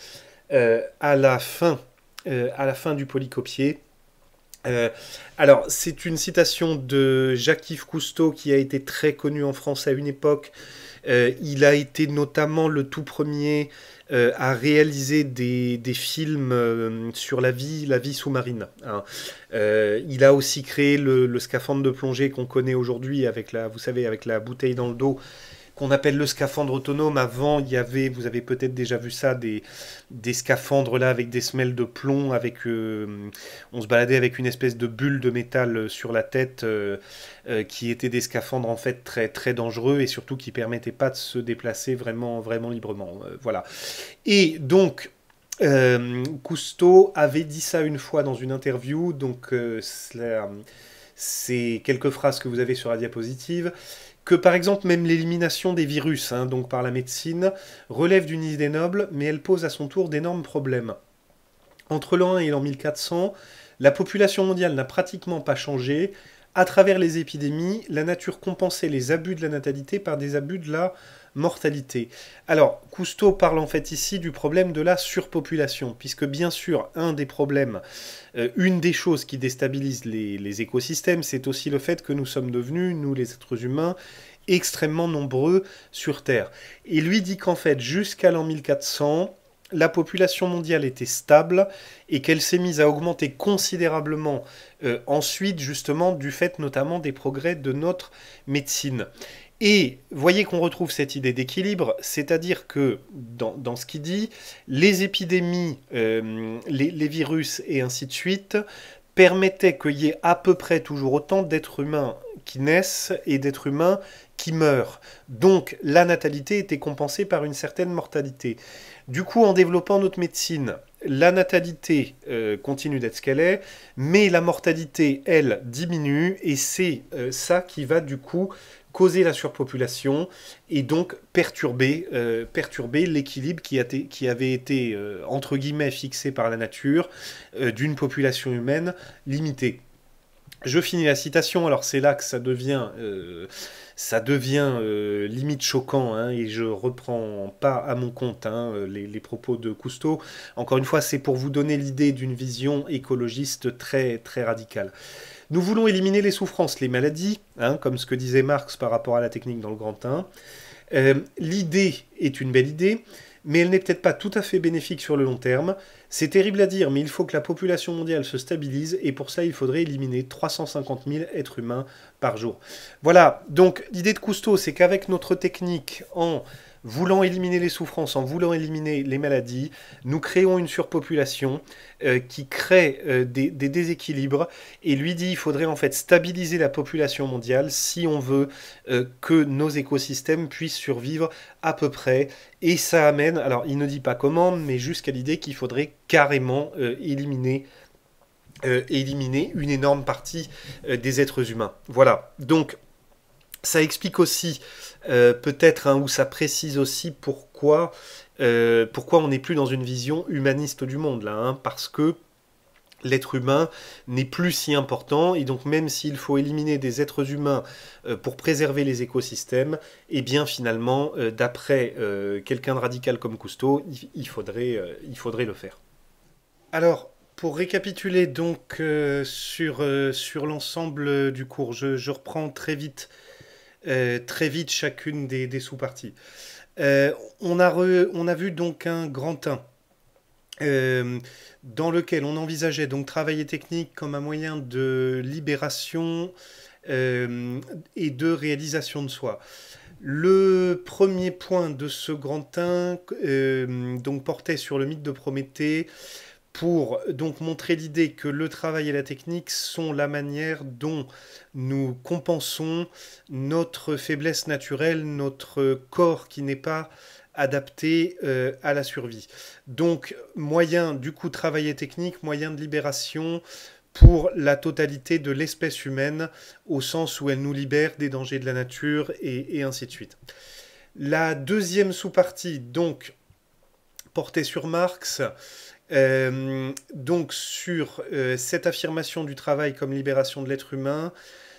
à la fin du polycopier. Alors, c'est une citation de Jacques-Yves Cousteau qui a été très connu en France à une époque, Il a été notamment le tout premier à réaliser des films sur la vie sous-marine, hein. Il a aussi créé le scaphandre de plongée qu'on connaît aujourd'hui vous savez, avec la bouteille dans le dos, qu'on appelle le scaphandre autonome. Avant, il y avait, vous avez peut-être déjà vu ça, des scaphandres là avec des semelles de plomb, on se baladait avec une espèce de bulle de métal sur la tête, qui étaient des scaphandres en fait très, très dangereux et surtout qui permettaient pas de se déplacer vraiment, vraiment librement. Voilà. Et donc, Cousteau avait dit ça une fois dans une interview, donc c'est quelques phrases que vous avez sur la diapositive, que par exemple même l'élimination des virus, hein, donc par la médecine, relève d'une idée noble, mais elle pose à son tour d'énormes problèmes. Entre l'an 1 et l'an 1400, la population mondiale n'a pratiquement pas changé. À travers les épidémies, la nature compensait les abus de la natalité par des abus de la mortalité. Alors, Cousteau parle en fait ici du problème de la surpopulation, puisque bien sûr, une des choses qui déstabilise les écosystèmes, c'est aussi le fait que nous sommes devenus, nous les êtres humains, extrêmement nombreux sur Terre. Et lui dit qu'en fait, jusqu'à l'an 1400, la population mondiale était stable et qu'elle s'est mise à augmenter considérablement ensuite, justement, du fait notamment des progrès de notre médecine. Et voyez qu'on retrouve cette idée d'équilibre, c'est-à-dire que dans ce qu'il dit, les épidémies, les virus et ainsi de suite permettaient qu'il y ait à peu près toujours autant d'êtres humains qui naissent et d'êtres humains qui meurent. Donc la natalité était compensée par une certaine mortalité. Du coup, en développant notre médecine, la natalité continue d'être ce qu'elle est, mais la mortalité, elle, diminue, et c'est ça qui va du coup causer la surpopulation et donc perturber l'équilibre qui avait été, entre guillemets, fixé par la nature d'une population humaine limitée. Je finis la citation, alors c'est là que ça devient limite choquant, hein, et je reprends pas à mon compte, hein, les propos de Cousteau. Encore une fois, c'est pour vous donner l'idée d'une vision écologiste très, très radicale. Nous voulons éliminer les souffrances, les maladies, hein, comme ce que disait Marx par rapport à la technique dans le Grand 1. L'idée est une belle idée, mais elle n'est peut-être pas tout à fait bénéfique sur le long terme. C'est terrible à dire, mais il faut que la population mondiale se stabilise, et pour ça, il faudrait éliminer 350 000 êtres humains par jour. Voilà, donc l'idée de Cousteau, c'est qu'avec notre technique, en voulant éliminer les souffrances, en voulant éliminer les maladies, nous créons une surpopulation qui crée des déséquilibres, et lui dit qu'il faudrait en fait stabiliser la population mondiale si on veut que nos écosystèmes puissent survivre à peu près, et ça amène, alors il ne dit pas comment, mais jusqu'à l'idée qu'il faudrait carrément éliminer une énorme partie des êtres humains. Voilà, donc ça explique aussi, peut-être, hein, ou ça précise aussi pourquoi on n'est plus dans une vision humaniste du monde, là, hein, parce que l'être humain n'est plus si important, et donc même s'il faut éliminer des êtres humains pour préserver les écosystèmes, eh bien finalement, d'après quelqu'un de radical comme Cousteau, il faudrait le faire. Alors, pour récapituler donc sur l'ensemble du cours, je reprends très vite chacune des sous-parties. On a vu donc un grand 1 dans lequel on envisageait donc travail et technique comme un moyen de libération et de réalisation de soi. Le premier point de ce grand 1 donc portait sur le mythe de Prométhée, pour donc montrer l'idée que le travail et la technique sont la manière dont nous compensons notre faiblesse naturelle, notre corps qui n'est pas adapté à la survie. Donc, moyen du coup travail et technique, moyen de libération pour la totalité de l'espèce humaine, au sens où elle nous libère des dangers de la nature et ainsi de suite. La deuxième sous-partie, donc, portait sur Marx, donc sur cette affirmation du travail comme libération de l'être humain,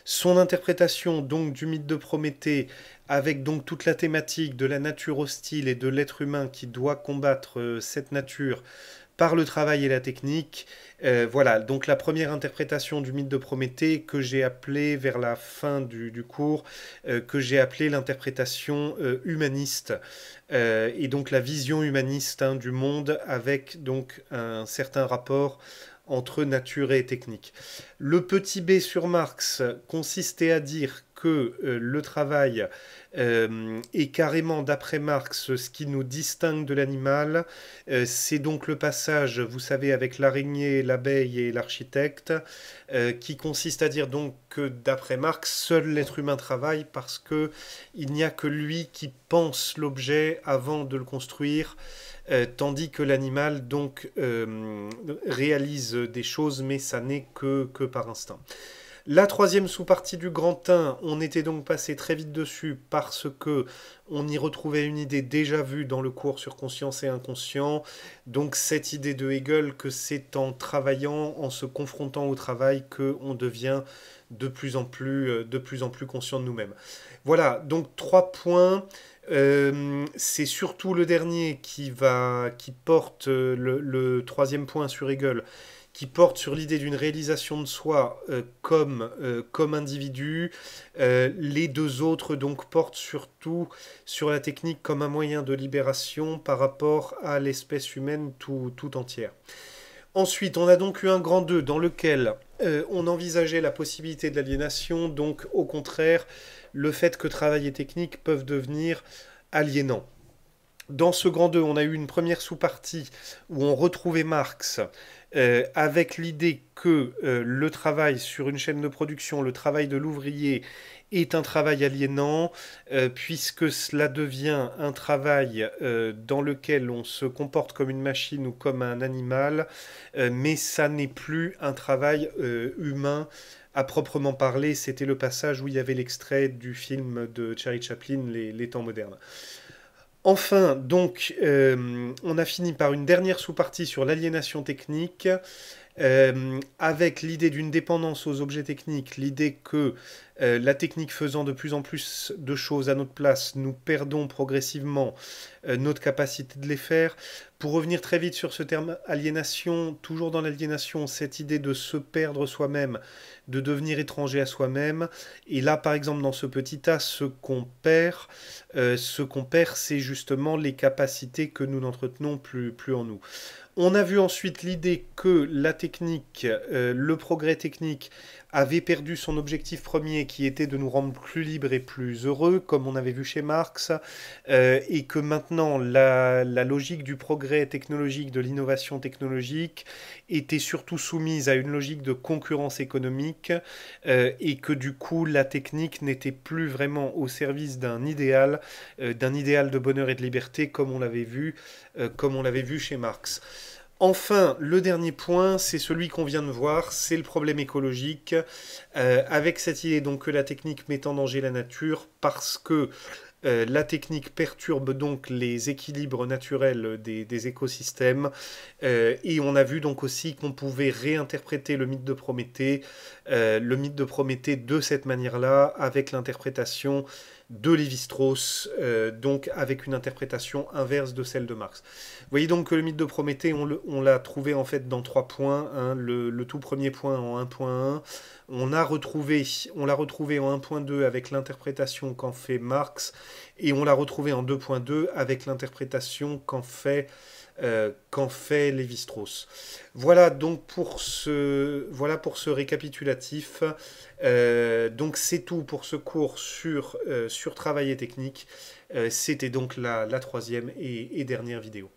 son interprétation donc du mythe de Prométhée, avec donc toute la thématique de la nature hostile et de l'être humain qui doit combattre cette nature par le travail et la technique. Voilà, donc la première interprétation du mythe de Prométhée que j'ai appelée vers la fin du cours, que j'ai appelée l'interprétation humaniste, et donc la vision humaniste du monde avec donc un certain rapport entre nature et technique. Le petit b sur Marx consistait à dire que le travail est carrément, d'après Marx, ce qui nous distingue de l'animal. C'est donc le passage, vous savez, avec l'araignée, l'abeille et l'architecte, qui consiste à dire donc que, d'après Marx, seul l'être humain travaille parce que il n'y a que lui qui pense l'objet avant de le construire, tandis que l'animal donc réalise des choses, mais ça n'est que par instinct. La troisième sous-partie du grand 1, on était donc passé très vite dessus parce que on y retrouvait une idée déjà vue dans le cours sur conscience et inconscient. Donc cette idée de Hegel que c'est en travaillant, en se confrontant au travail, qu'on devient de plus en plus conscient de nous-mêmes. Voilà, donc 3 points. C'est surtout le dernier qui porte le troisième point sur Hegel, qui porte sur l'idée d'une réalisation de soi comme individu. Les deux autres donc portent surtout sur la technique comme un moyen de libération par rapport à l'espèce humaine tout entière. Ensuite, on a donc eu un grand 2 dans lequel on envisageait la possibilité de l'aliénation, donc au contraire, le fait que travail et technique peuvent devenir aliénants. Dans ce grand 2, on a eu une première sous-partie où on retrouvait Marx avec l'idée que le travail sur une chaîne de production, le travail de l'ouvrier, est un travail aliénant, puisque cela devient un travail dans lequel on se comporte comme une machine ou comme un animal, mais ça n'est plus un travail humain à proprement parler. C'était le passage où il y avait l'extrait du film de Charlie Chaplin, Les temps modernes. Enfin, donc, on a fini par une dernière sous-partie sur l'aliénation technique, avec l'idée d'une dépendance aux objets techniques, l'idée que la technique faisant de plus en plus de choses à notre place, nous perdons progressivement notre capacité de les faire. Pour revenir très vite sur ce terme aliénation, toujours dans l'aliénation, cette idée de se perdre soi-même, de devenir étranger à soi-même. Et là, par exemple, dans ce petit tas, ce qu'on perd, c'est justement les capacités que nous n'entretenons plus en nous. On a vu ensuite l'idée que la technique, le progrès technique, avait perdu son objectif premier qui était de nous rendre plus libres et plus heureux, comme on avait vu chez Marx, et que maintenant la logique du progrès technologique, de l'innovation technologique, était surtout soumise à une logique de concurrence économique, et que du coup la technique n'était plus vraiment au service d'un idéal de bonheur et de liberté, comme on l'avait vu chez Marx. Enfin, le dernier point, c'est celui qu'on vient de voir, c'est le problème écologique, avec cette idée donc que la technique met en danger la nature parce que la technique perturbe donc les équilibres naturels des écosystèmes, et on a vu donc aussi qu'on pouvait réinterpréter le mythe de Prométhée de cette manière-là, avec l'interprétation de Lévi-Strauss, donc avec une interprétation inverse de celle de Marx. Vous voyez donc que le mythe de Prométhée, on l'a trouvé en fait dans 3 points. Le tout premier point en 1.1. On l'a retrouvé en 1.2 avec l'interprétation qu'en fait Marx, et on l'a retrouvé en 2.2 avec l'interprétation qu'en fait Lévi-Strauss. Voilà donc pour ce récapitulatif. Donc c'est tout pour ce cours sur travail et technique. C'était donc la troisième et dernière vidéo.